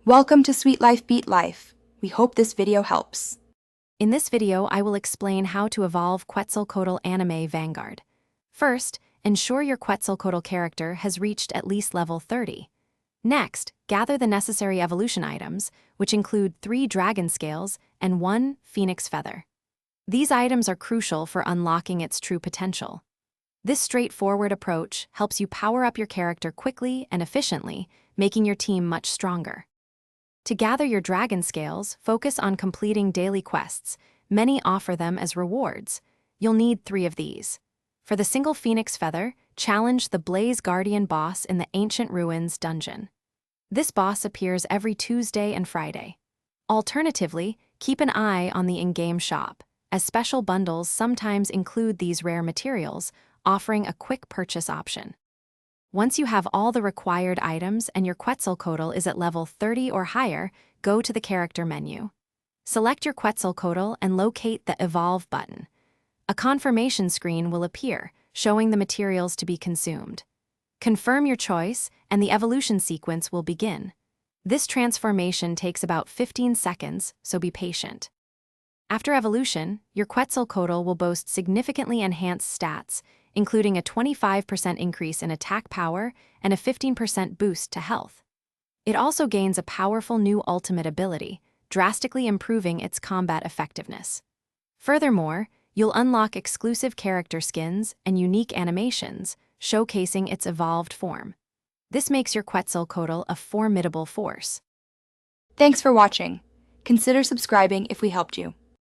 Welcome to Sweet Life Beat Life. We hope this video helps. In this video, I will explain how to evolve Quetzalcoatl Anime Vanguard. First, ensure your Quetzalcoatl character has reached at least level 30. Next, gather the necessary evolution items, which include 3 dragon scales and 1 phoenix feather. These items are crucial for unlocking its true potential. This straightforward approach helps you power up your character quickly and efficiently, making your team much stronger. To gather your dragon scales, focus on completing daily quests. Many offer them as rewards. You'll need 3 of these. For the single phoenix feather, challenge the Blaze Guardian boss in the Ancient Ruins dungeon. This boss appears every Tuesday and Friday. Alternatively, keep an eye on the in-game shop, as special bundles sometimes include these rare materials, offering a quick purchase option. Once you have all the required items and your Quetzalcoatl is at level 30 or higher, go to the character menu. Select your Quetzalcoatl and locate the Evolve button. A confirmation screen will appear, showing the materials to be consumed. Confirm your choice, and the evolution sequence will begin. This transformation takes about 15 seconds, so be patient. After evolution, your Quetzalcoatl will boast significantly enhanced stats, including a 25% increase in attack power and a 15% boost to health. It also gains a powerful new ultimate ability, drastically improving its combat effectiveness. Furthermore, you'll unlock exclusive character skins and unique animations, showcasing its evolved form. This makes your Quetzalcoatl a formidable force. Thanks for watching. Consider subscribing if we helped you.